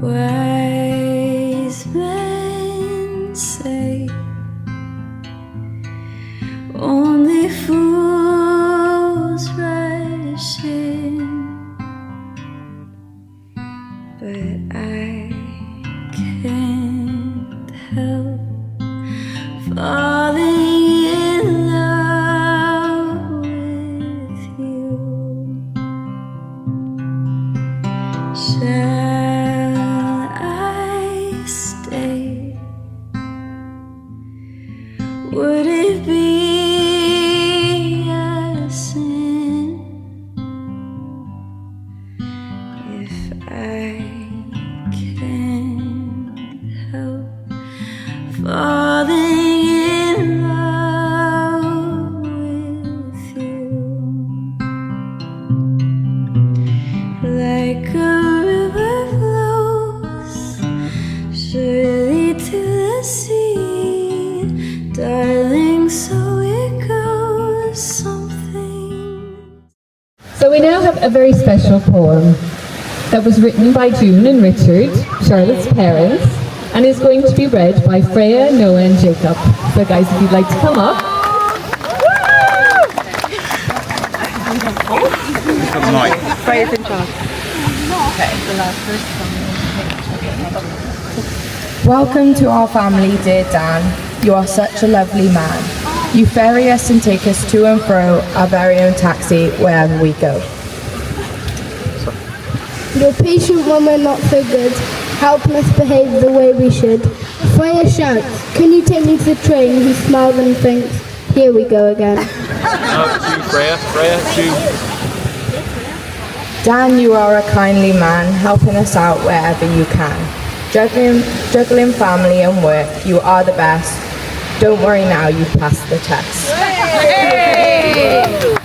Wise men say only fools rush in, but I can't help falling in love with you. Shall I stay? Would it be a sin if I can't help falling in love with you? Like a river flows surely to the sea, darling, so it goes something. So we now have a very special poem that was written by June and Richard, Charlotte's parents, and is going to be read by Freya, Noah and Jacob. So guys, if you'd like to come up. Freya's in charge. Welcome to our family, dear Dan. You are such a lovely man. You ferry us and take us to and fro our very own taxi wherever we go. You're patient when we're not so good, helping us behave the way we should. Freya shouts, can you take me to the train? He smiles and thinks, here we go again. Freya, Dan, you are a kindly man, helping us out wherever you can. Juggling family and work, you are the best. Don't worry now, you've passed the test.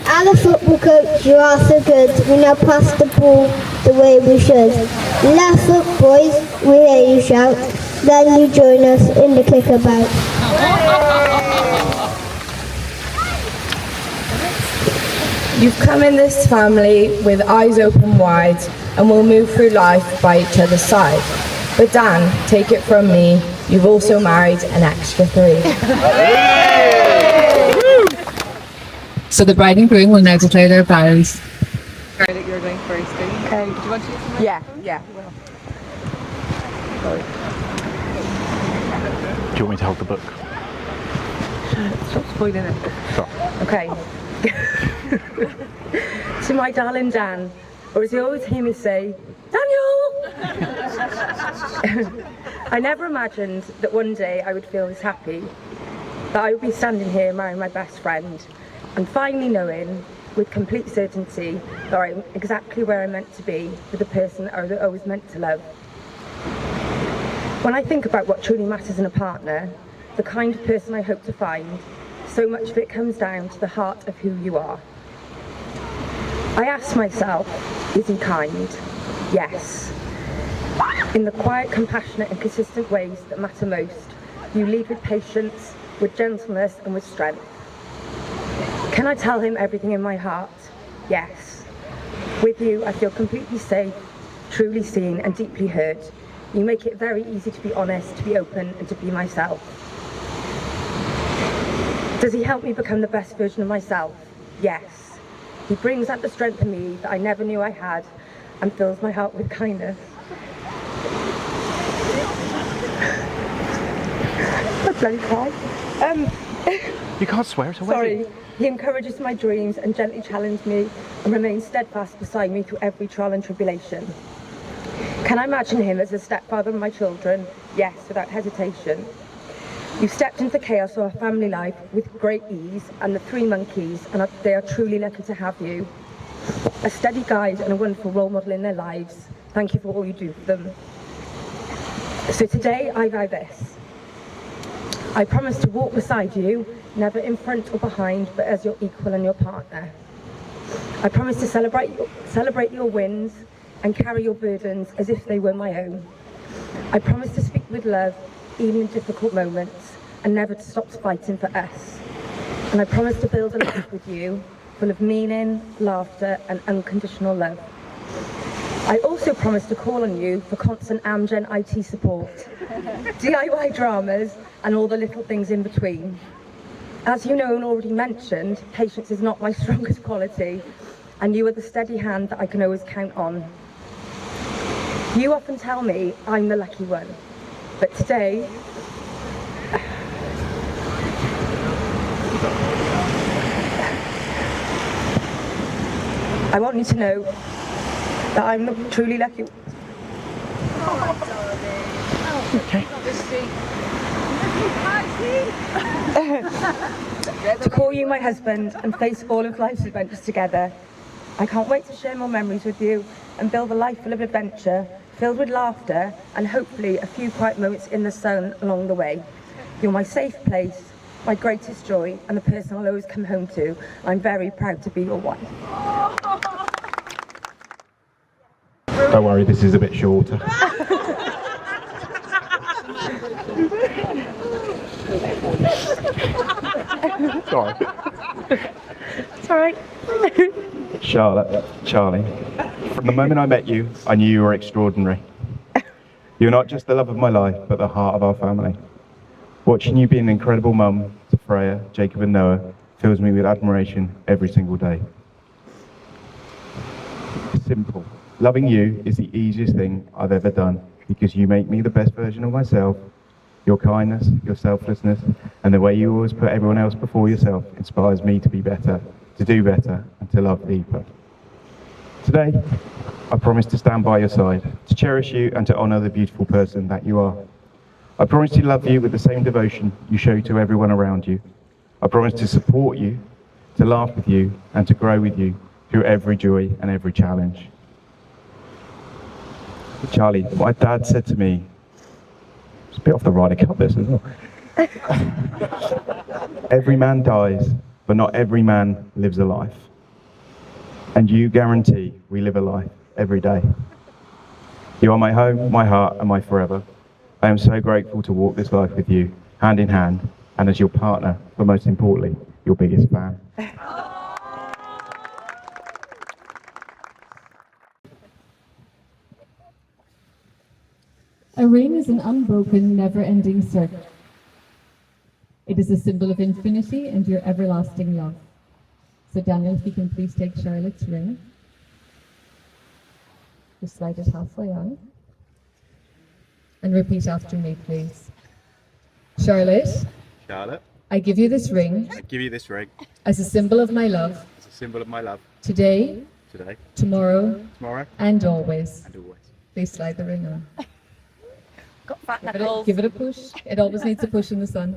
As a football coach, you are so good. We now pass the ball the way we should. Left foot, boys, we hear you shout. Then you join us in the kickabout. You've come in this family with eyes open wide, and we'll move through life by each other's side. But Dan, take it from me, you've also married an extra 3. So the bride and groom will now declare their vows. Sorry that you're going first. Okay. Do you want to use the microphone? Yeah. Sorry. Do you want me to hold the book? Stop spoiling it. Sure. Okay. To my darling Dan, or as you always hear me say, Daniel! I never imagined that one day I would feel this happy, that I would be standing here marrying my best friend, and finally knowing with complete certainty that I'm exactly where I'm meant to be with the person I was always meant to love. When I think about what truly matters in a partner, the kind of person I hope to find, so much of it comes down to the heart of who you are. I ask myself, is he kind? Yes. In the quiet, compassionate and consistent ways that matter most, you lead with patience, with gentleness and with strength. Can I tell him everything in my heart? Yes. With you, I feel completely safe, truly seen and deeply heard. You make it very easy to be honest, to be open and to be myself. Does he help me become the best version of myself? Yes. He brings out the strength in me that I never knew I had and fills my heart with kindness. I bloody cry. You can't swear at a Sorry. He encourages my dreams and gently challenges me and remains steadfast beside me through every trial and tribulation. Can I imagine him as a stepfather of my children? Yes, without hesitation. You stepped into the chaos of our family life with great ease, and the 3 monkeys, and they are truly lucky to have you. A steady guide and a wonderful role model in their lives. Thank you for all you do for them. So today I vow this. I promise to walk beside you, never in front or behind, but as your equal and your partner. I promise to celebrate your wins and carry your burdens as if they were my own. I promise to speak with love, even in difficult moments, and never to stop fighting for us. And I promise to build a life with you, full of meaning, laughter, and unconditional love. I also promise to call on you for constant Amgen IT support, DIY dramas, and all the little things in between. As you know and already mentioned, patience is not my strongest quality, and you are the steady hand that I can always count on. You often tell me I'm the lucky one, but today, I want you to know that I'm the truly lucky one. To call you my husband and face all of life's adventures together. I can't wait to share more memories with you and build a life full of adventure, filled with laughter and hopefully a few quiet moments in the sun along the way. You're my safe place, my greatest joy, and the person I'll always come home to. I'm very proud to be your wife. Don't worry, this is a bit shorter. Sorry. It's all right. Charlotte, Charlie, from the moment I met you, I knew you were extraordinary. You're not just the love of my life, but the heart of our family. Watching you be an incredible mum to Freya, Jacob and Noah fills me with admiration every single day. Simple. Loving you is the easiest thing I've ever done because you make me the best version of myself. Your kindness, your selflessness, and the way you always put everyone else before yourself inspires me to be better, to do better, and to love deeper. Today, I promise to stand by your side, to cherish you and to honour the beautiful person that you are. I promise to love you with the same devotion you show to everyone around you. I promise to support you, to laugh with you, and to grow with you through every joy and every challenge. Charlie, my dad said to me, it's a bit off the Ryder Cup this as well. Every man dies, but not every man lives a life. And you guarantee we live a life every day. You are my home, my heart, and my forever. I am so grateful to walk this life with you, hand in hand, and as your partner, but most importantly, your biggest fan. A ring is an unbroken, never-ending circle. It is a symbol of infinity and your everlasting love. So Daniel, if you can please take Charlotte's ring. Just slide it halfway on. And repeat after me, please. Charlotte, Charlotte, I give you this ring I give you this ring as a symbol of my love as a symbol of my love today, today, tomorrow, tomorrow, and always. and always. Please slide the ring on. Got fat Give knuckles. it a push. It always needs a push in the sun.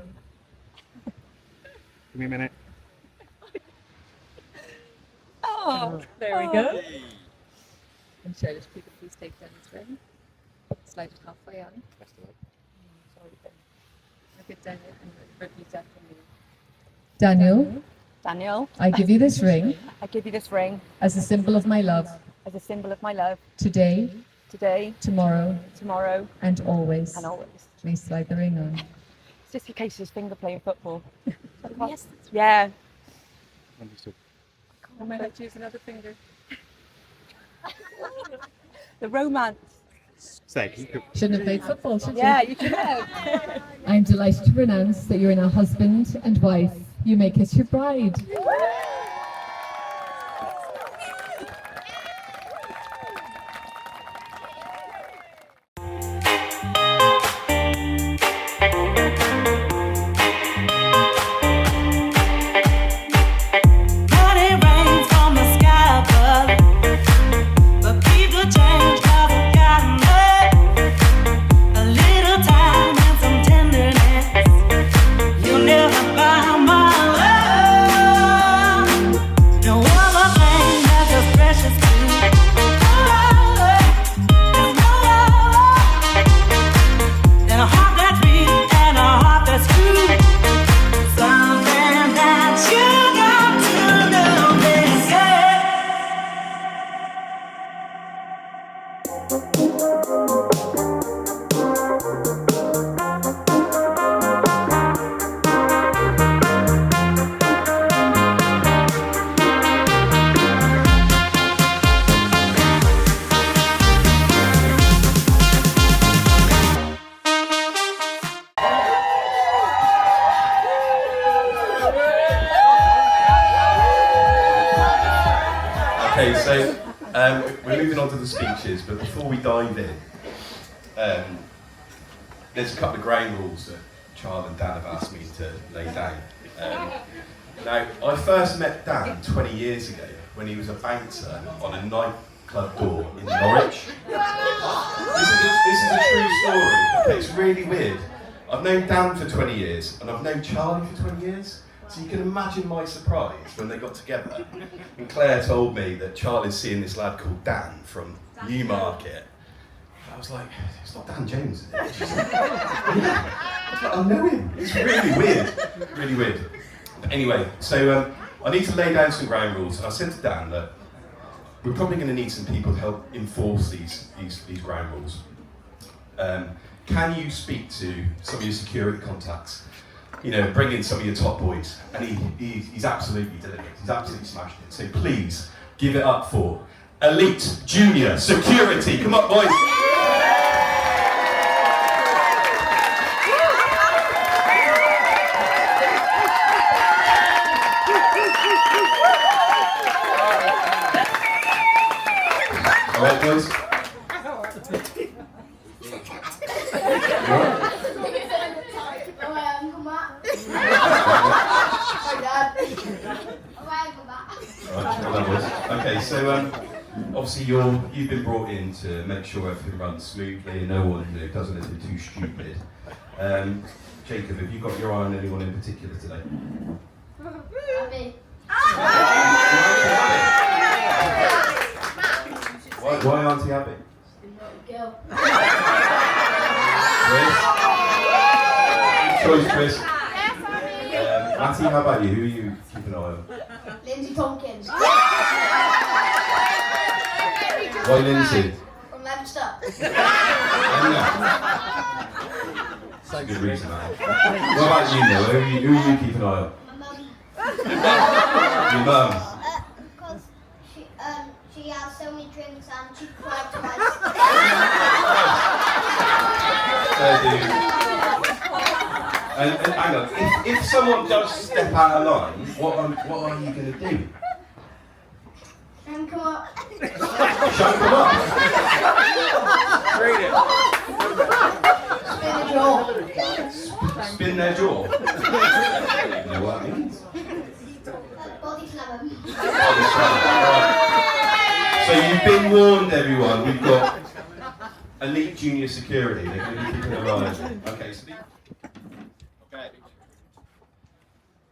Give me a minute. Oh, There we go. And Charlotte, if you could please take Daniel's ring. Slide it halfway on. Look at Daniel and repeat after me. Daniel, Daniel, I give you this ring I give you this ring as a symbol of my love as a symbol of my love today, today, tomorrow, tomorrow, and always. and always. Please slide the ring on. It's just in case his finger playing football. Yes. Yeah. Understood. I might have to use another finger. The romance. Shouldn't have played football, should Yeah, you? you should have. I'm delighted to pronounce that you're now husband and wife. You may kiss your bride. Money rains from the sky above, but people change 'cause of kindness. A little time and some tenderness. You'll never buy my love. Okay, so we're moving on to the speeches, but before we dive in, there's a couple of ground rules that Charles and Dan have asked me to lay down. Now, I first met Dan 20 years ago when he was a bouncer on a nightclub door in Norwich. This is a true story. Okay, it's really weird. I've known Dan for 20 years, and I've known Charlie for 20 years. So you can imagine my surprise when they got together. And Claire told me that Charlie's seeing this lad called Dan from Newmarket. I was like, it's not Dan James, is it? She's like, yeah. I know him. It's really weird. Really weird. But anyway, so I need to lay down some ground rules. And I said to Dan that we're probably going to need some people to help enforce these ground rules. Can you speak to some of your security contacts? You know, bring in some of your top boys. And he's absolutely delivered. He's absolutely smashed it. So please, give it up for Elite Junior Security. Come on, boys. All right, boys. Okay, so obviously you've been brought in to make sure everything runs smoothly and no one does anything too stupid. Jacob, have you got your eye on anyone in particular today? Abby. Why Auntie Abby? Girl. Chris? Good choice, Chris. Matty, how about you? Who are you keeping an eye on? Lindsay Tompkins. Why Lindsay? From Leicester. That's a good reason, man. What about you, Noah? Who are you keeping an eye on? My mum. Your mum? Because she has so many drinks and she cried twice. And hang on, if someone does step out of line, what are you going to do? And come up. Shut them up? Read it. Spin their jaw? I don't even know what that means. Body slam 'em. So you've been warned, everyone. We've got Elite Junior Security. They're going to be keeping an eye on it. Okay, so Okay.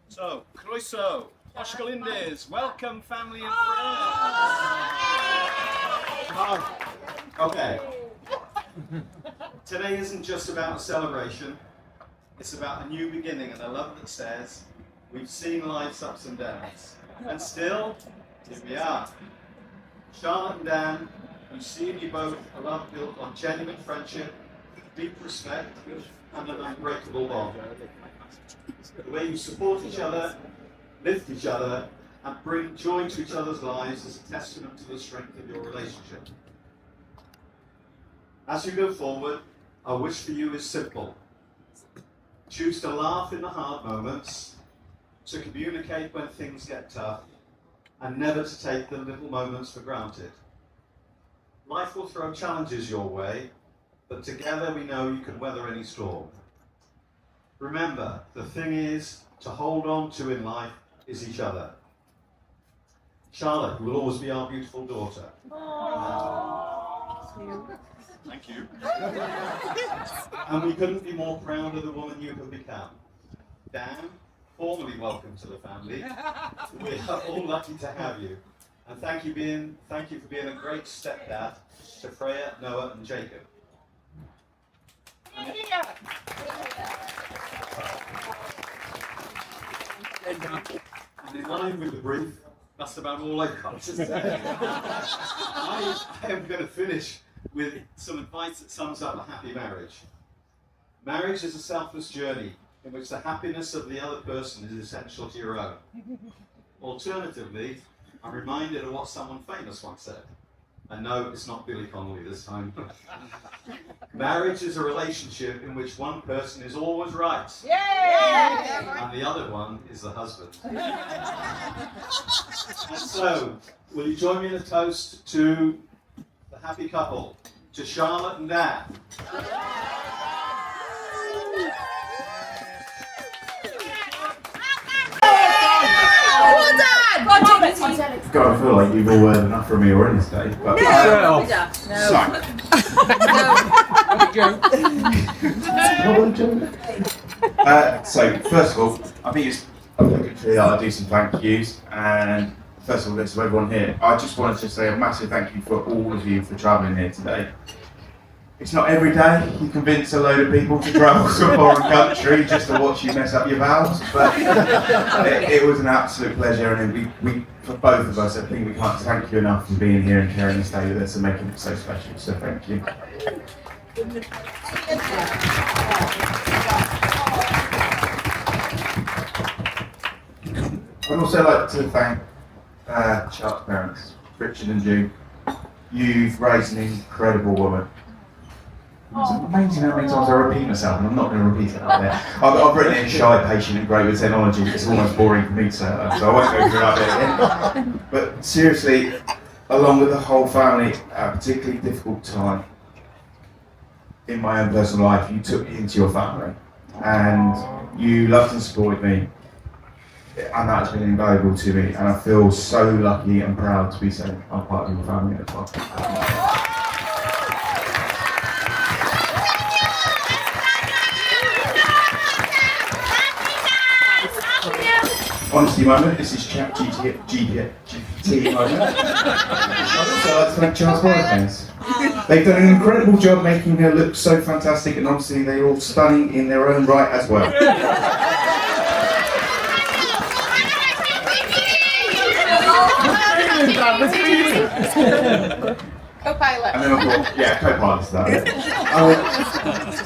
So, croeso, Oshkolindes, welcome family and friends. Okay. Today isn't just about a celebration, it's about a new beginning, and I love that it says, we've seen life's ups and downs, and still, here we are. Charlotte and Dan, we see in you both a love built on genuine friendship, deep respect, and an unbreakable bond. The way you support each other, lift each other, and bring joy to each other's lives is a testament to the strength of your relationship. As you go forward, our wish for you is simple. Choose to laugh in the hard moments, to communicate when things get tough, and never to take the little moments for granted. Life will throw challenges your way, but together we know you can weather any storm. Remember, the thing is to hold on to in life is each other. Charlotte will always be our beautiful daughter. Thank you. And we couldn't be more proud of the woman you have become. Dan, formally welcome to the family. We are all lucky to have you. And thank you for being a great stepdad to Freya, Noah and Jacob. And in line with the brief, that's about all I've got to say. I am going to finish with some advice that sums up a happy marriage. Marriage is a selfless journey in which the happiness of the other person is essential to your own. Alternatively, I'm reminded of what someone famous once said. I know it's not Billy Connolly this time. Marriage is a relationship in which one person is always right. And the other one is the husband. And so, will you join me in a toast to the happy couple, to Charlotte and Dan? God, I feel like you've all heard enough from me already today. But, so, first of all, I think it's obligatory that I do some thank yous. And first of all, to everyone here, I just wanted to say a massive thank you for all of you for travelling here today. It's not every day you convince a load of people to travel to a foreign country just to watch you mess up your vows, but it was an absolute pleasure, and we, for both of us, I think we can't thank you enough for being here and sharing this day with us and making it so special, so thank you. I'd also like to thank Charlotte's parents, Richard and Jude. You've raised an incredible woman. It's amazing how many times I repeat myself, and I'm not going to repeat it out there. I've written it in shy, patient, and great with technology. It's almost boring for me to say that, so I won't go through that bit again. But seriously, along with the whole family, at a particularly difficult time in my own personal life, you took me into your family, and you loved and supported me, and that has been invaluable to me, and I feel so lucky and proud to be so I'm part of your family as well. Honesty moment, this is chat GPT moment. I'd also like to thank Charles Boyles. They've done an incredible job making her look so fantastic, and obviously they're all stunning in their own right as well. Co-pilot. And then of course, yeah, co-pilot's that.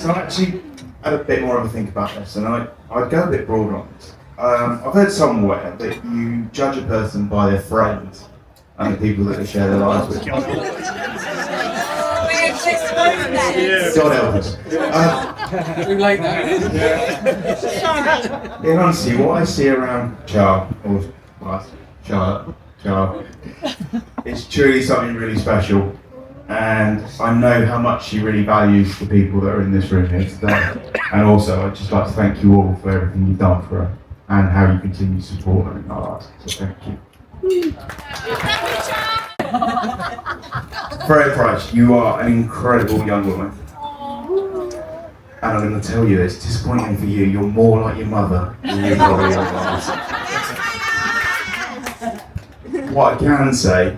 So I actually had a bit more of a think about this, and I'd go a bit broad on this. I've heard somewhere that you judge a person by their friends and the people that they share their lives with. God help us. We like that. In honesty, what I see around Charlotte, it's truly something really special, and I know how much she really values the people that are in this room here today. And also, I'd just like to thank you all for everything you've done for her and how you continue to support her in our lives. So thank you. Freya Price, you are an incredible young woman. And I'm going to tell you this, disappointing for you, you're more like your mother than you probably are. What I can say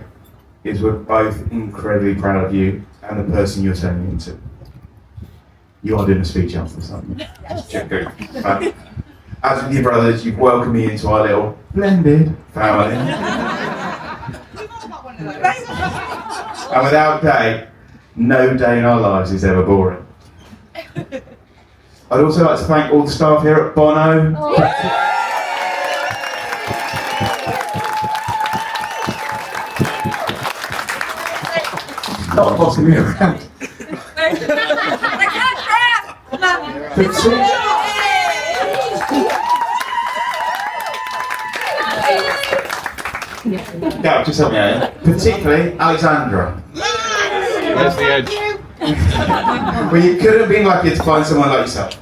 is we're both incredibly proud of you and the person you're turning into. You are doing a speech after something. Just checking. As with your brothers, you've welcomed me into our little blended family. And without day, no day in our lives is ever boring. I'd also like to thank all the staff here at Bono. Not bossing me around. Yeah, just help me out. Particularly Alexandra. Where's the edge? Well, you couldn't have been lucky to find someone like yourself.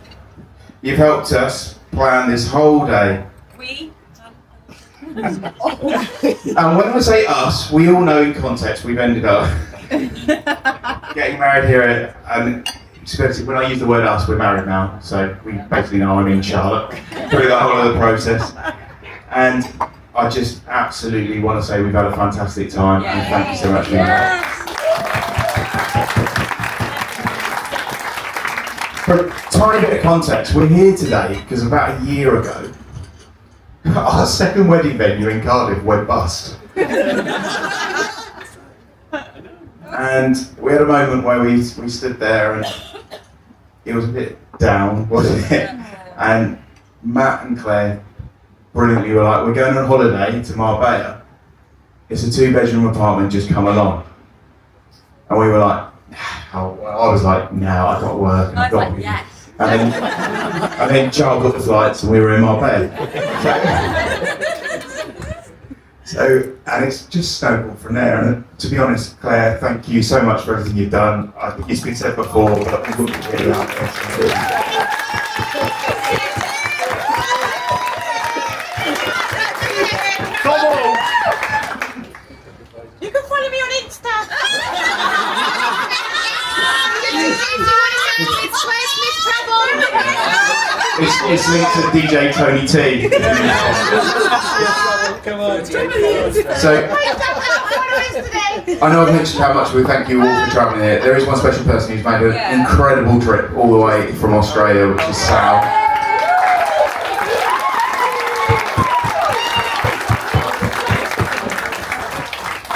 You've helped us plan this whole day. We? And when I say us, we all know in context we've ended up getting married here, and when I use the word us, we're married now, so we basically know I'm in Charlotte through the whole of the process. And I just absolutely want to say we've had a fantastic time, and thank you so much for that. For a tiny bit of context, we're here today because about a year ago, our second wedding venue in Cardiff went bust. And we had a moment where we stood there and it was a bit down, wasn't it? And Matt and Claire brilliantly were like, we're going on holiday to Marbella. It's a 2-bedroom apartment, just come along. And we were like, oh, well, I was like, no, I've got to work. And I've got to yes. and then Charles got the flights and we were in Marbella. And it's just snowballed from there. And to be honest, Claire, thank you so much for everything you've done. I think it's been said before, but we wouldn't get it out there. Come on! You can follow me on Insta. It's linked to DJ Tony T. Come on. So, I know I've mentioned how much we thank you all for travelling here. There is one special person who's made an incredible trip all the way from Australia, which is Sal.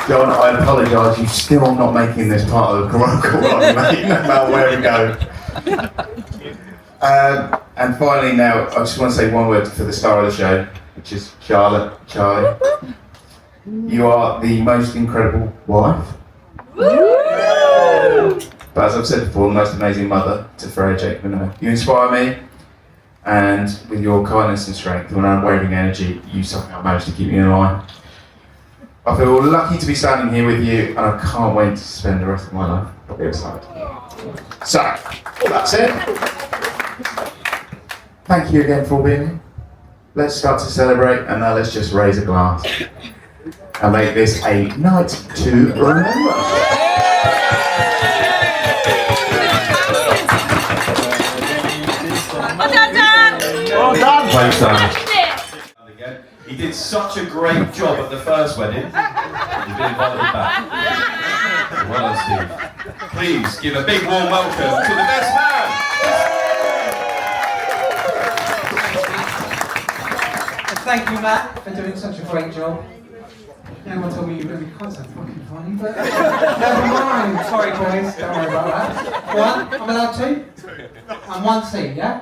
John, I apologise, you're still not making this part of the Corolla, mate, no matter where we go. And finally now, I just want to say one word for the star of the show, which is Charlotte, Charlie. You are the most incredible wife. But as I've said before, the most amazing mother to Freya, Jacob and Noah. You inspire me, and with your kindness and strength and unwavering energy, you somehow managed to keep me in line. I feel lucky to be standing here with you, and I can't wait to spend the rest of my life by your side. So, that's it. Thank you again for being here. Let's start to celebrate, and now let's just raise a glass and make this a night to remember. Well done, Dan. Well done. Thanks, Dan. He did such a great job at the first wedding. He's been invited back. Well done, Steve. Please give a big warm welcome to the best man. Thank you, Matt, for doing such a great job. No one told me you were going to be quite so fucking funny, but never mind. Sorry, boys, don't worry about that. One, I'm allowed two? And one C, yeah?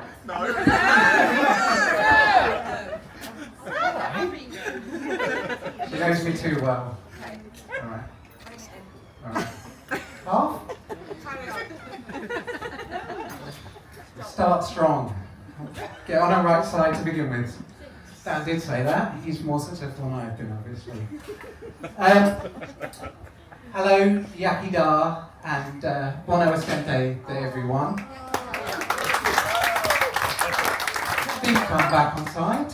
She knows me too well. Alright. Alright. Half? Start strong. Get on our right side to begin with. Dan did say that. He's more successful than I have been, obviously. Hello, Yaki Da, and Bono Escente to everyone. Please come back on site.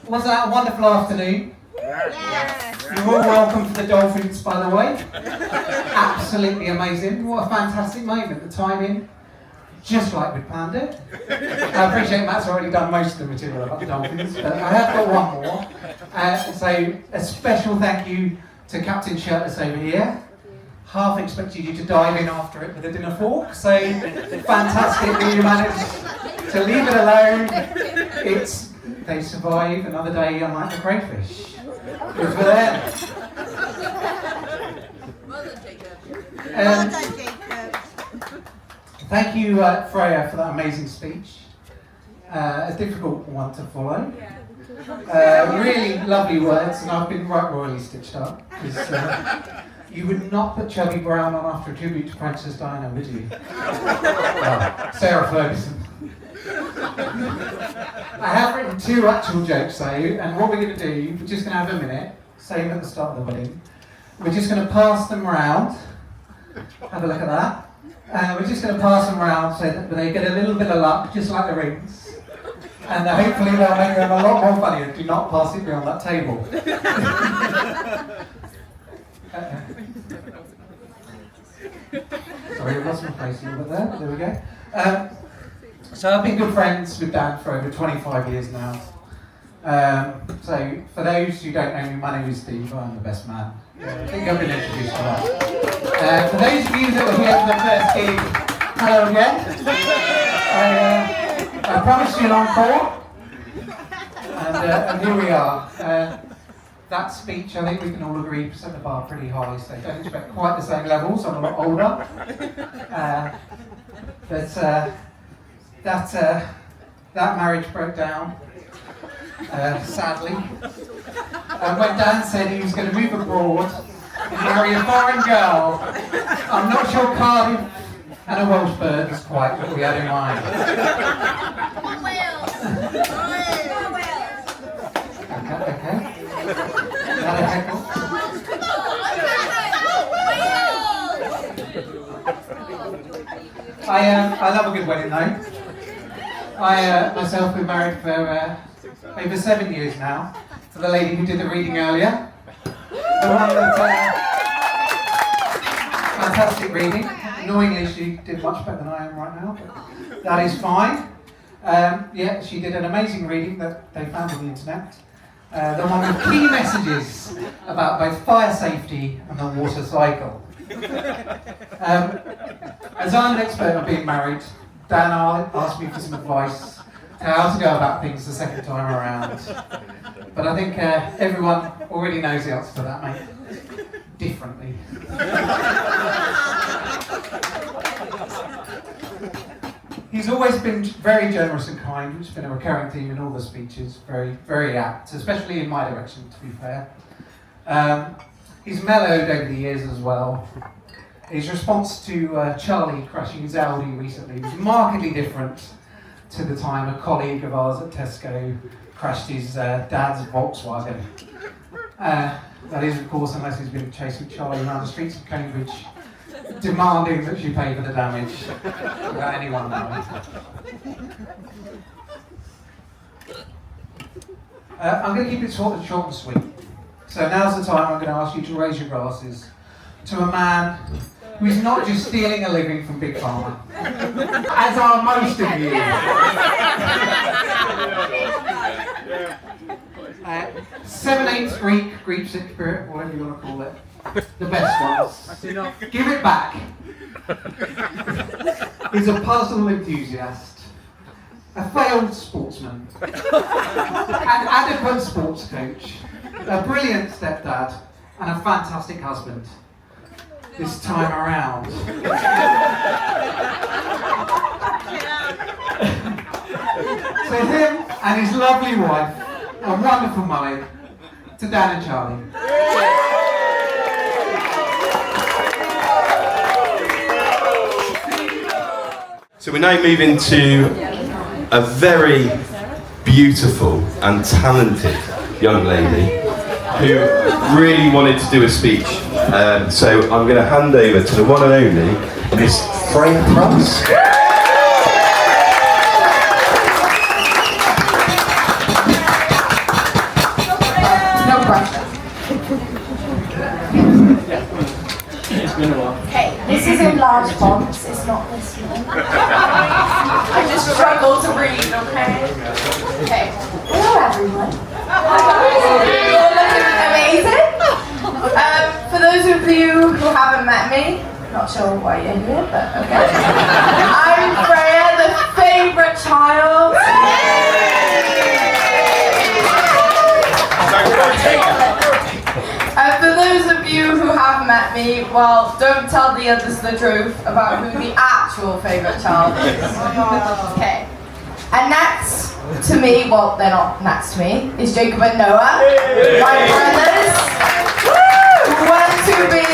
Was that a wonderful afternoon? Yes. You're all welcome for the dolphins, by the way. Absolutely amazing. What a fantastic moment. The timing, just like we planned it. I appreciate Matt's already done most of the material about the dolphins, but I have got one more. So a special thank you to Captain Shirtless over here. Half expected you to dive in after it with a dinner fork, so fantastic that you managed to leave it alone. They survive another day unlike the crayfish. Good for them. Well done, Jacob. Thank you, Freya, for that amazing speech. A difficult one to follow. Really lovely words, and I've been right royally stitched up. You would not put Chubby Brown on after a tribute to Princess Diana, would you? Sarah Ferguson. I have written two actual jokes though, and what we're going to do, we're just going to have a minute, same at the start of the wedding. We're just going to pass them around. Have a look at that. We're just going to pass them around so that they get a little bit of luck, just like the rings. And hopefully they'll make them a lot more funny. Do not pass it beyond that table. Sorry, I lost my place over there. There we go. So I've been good friends with Dan for over 25 years now. So for those who don't know me, my name is Steve. I'm the best man. I think I've been introduced to that. For those of you that were here for the first gig, hello again. I promised you an encore, and here we are. That speech, I think we can all agree, set the bar pretty high, so don't expect quite the same levels. I'm a lot older. That marriage broke down, sadly. When Dan said he was going to move abroad marry a foreign girl. I'm not sure Cardiff and a Welsh bird is quite what we had in mind. Okay. Is that a heckle? I love a good wedding though. I myself been married for over 7 years now. To the lady who did the reading earlier. The one that fantastic reading. Annoyingly, she did much better than I am right now, but that is fine. Yeah, she did an amazing reading that they found on the internet. The one with key messages about both fire safety and the water cycle. As I'm an expert on being married, Dan asked me for some advice on how to go about things the second time around. But I think everyone already knows the answer to that, mate. Differently. He's always been very generous and kind, which has been a recurring theme in all the speeches, very, very apt, especially in my direction, to be fair. He's mellowed over the years as well. His response to Charlie crashing his Audi recently was markedly different to the time a colleague of ours at Tesco crashed his dad's Volkswagen. That is, of course, unless he's been chasing Charlie around the streets of Cambridge, demanding that she pay for the damage without anyone knowing. I'm going to keep it short and sweet. So now's the time I'm going to ask you to raise your glasses to a man who is not just stealing a living from Big Pharma, as are most of you. 7/8 Greek spirit, whatever you want to call it. The best ones. Give it back. He's a puzzle enthusiast, a failed sportsman, an adequate sports coach, a brilliant stepdad, and a fantastic husband. This time around. So him and his lovely wife, a wonderful mother, to Dan and Charlie. So we're now moving to a very beautiful and talented young lady who really wanted to do a speech. So I'm going to hand over to the one and only Miss Freya Price. No pressure. Okay, this is in large fonts, it's not this one. I just struggle to read, okay? Okay, hello everyone. You're looking amazing. For those of you who haven't met me, not sure why you're here, but okay. I'm Freya, the favourite child. For those of you who have met me, well, don't tell the others the truth about who the actual favourite child is. Okay. And next to me, well, they're not next to me, is Jacob and Noah, my brothers, who went to be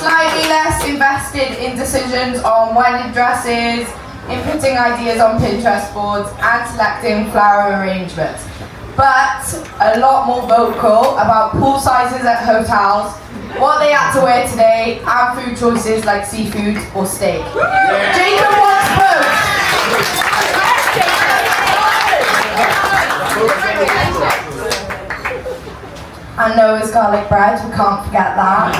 slightly less invested in decisions on wedding dresses, inputting ideas on Pinterest boards, and selecting flower arrangements. But a lot more vocal about pool sizes at hotels, what they had to wear today, and food choices like seafood or steak. Jacob wants both. And Noah's garlic bread, we can't forget that.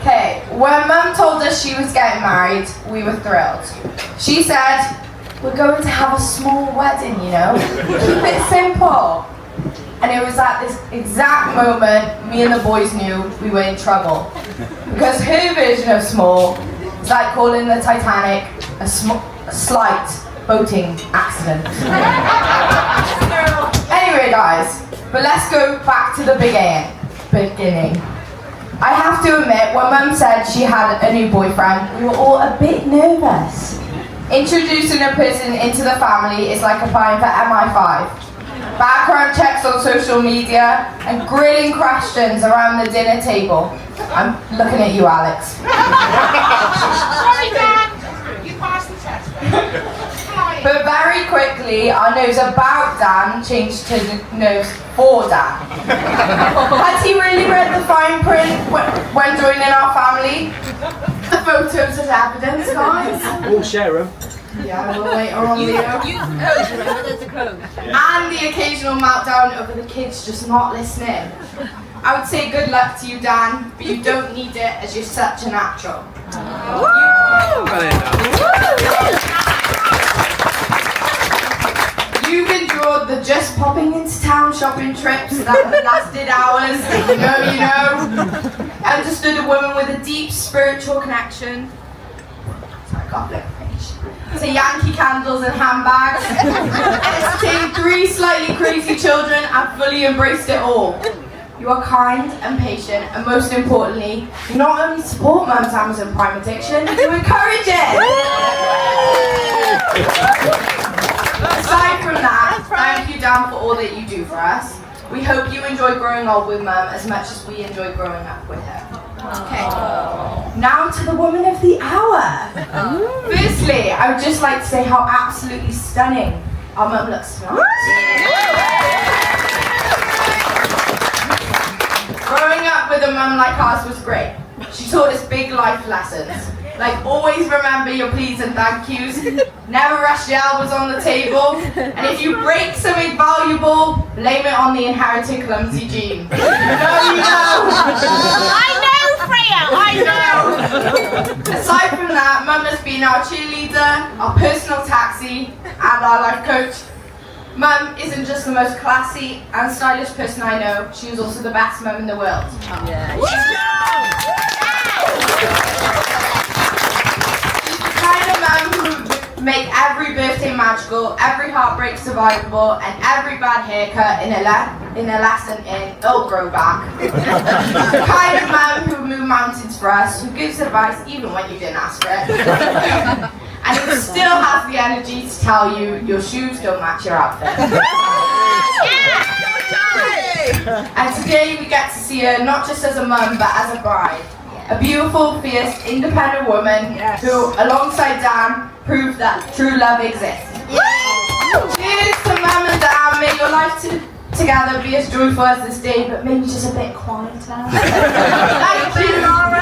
Okay, when Mum told us she was getting married, we were thrilled. She said, we're going to have a small wedding, you know, keep it simple. And it was at this exact moment, me and the boys knew we were in trouble. Because her version of small is like calling the Titanic a slight boating accident. Anyway guys, but let's go back to the beginning. I have to admit, when Mum said she had a new boyfriend, we were all a bit nervous. Introducing a person into the family is like applying for MI5. Background background checks on social media, and grilling questions around the dinner table. I'm looking at you, Alex. Sorry, Dad. You passed the test. But very quickly, our nose about Dan changed to nose for Dan. Has he really read the fine print when joining our family? The photos as evidence, guys. We'll share them. Yeah, we'll later on, Leo. There's a code. And the occasional meltdown over the kids just not listening. I would say good luck to you, Dan, but you don't need it as you're such a natural. You've endured the just popping into town shopping trips that have lasted hours, you know. Understood a woman with a deep spiritual connection. Sorry, I got a to Yankee candles and handbags. Entertained 3 slightly crazy children and fully embraced it all. You are kind and patient, and most importantly, you not only support Mum's Amazon Prime addiction, you encourage it! Aside from that, thank you, Dan, for all that you do for us. We hope you enjoy growing old with Mum as much as we enjoy growing up with her. Okay. Now to the woman of the hour. Firstly, I would just like to say how absolutely stunning our mum looks tonight. Growing up with a mum like ours was great. She taught us big life lessons. Like always remember your please and thank yous, never rush the elbows on the table, and if you break something valuable, blame it on the inherited clumsy gene. You know. I know, Freya, I know. Aside from that, Mum has been our cheerleader, our personal taxi, and our life coach. Mum isn't just the most classy and stylish person I know, she was also the best mum in the world. Yeah. Kind of mum who make every birthday magical, every heartbreak survivable, and every bad haircut in a lesson in it'll grow back. The kind of mum who would move mountains for us, who gives advice even when you didn't ask for it, and who still has the energy to tell you your shoes don't match your outfit. And today we get to see her not just as a mum but as a bride. A beautiful, fierce, independent woman who, alongside Dan, proved that true love exists. Cheers to Mum and Dan. May your life together be as joyful as this day, but maybe just a bit quieter. Thank you, Laura.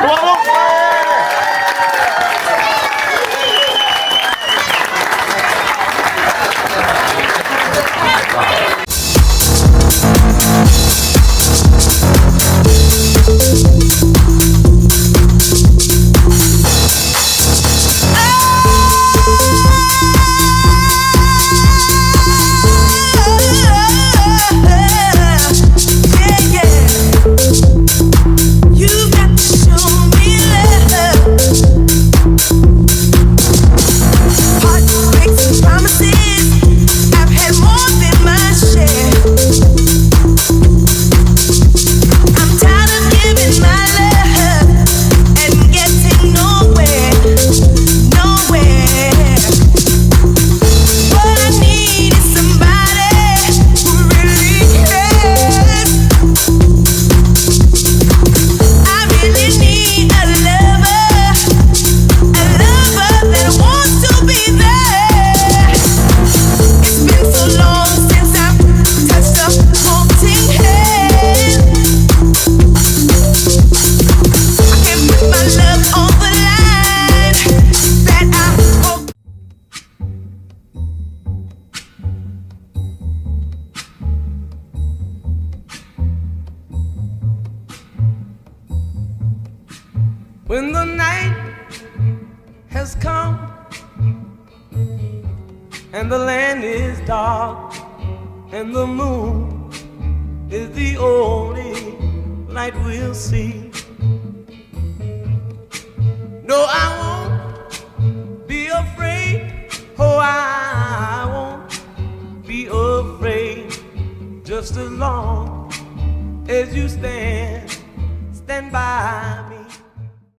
When the night has come and the land is dark and the moon is the only light we'll see. No, I won't be afraid. Oh, I won't be afraid. Just as long as you stand by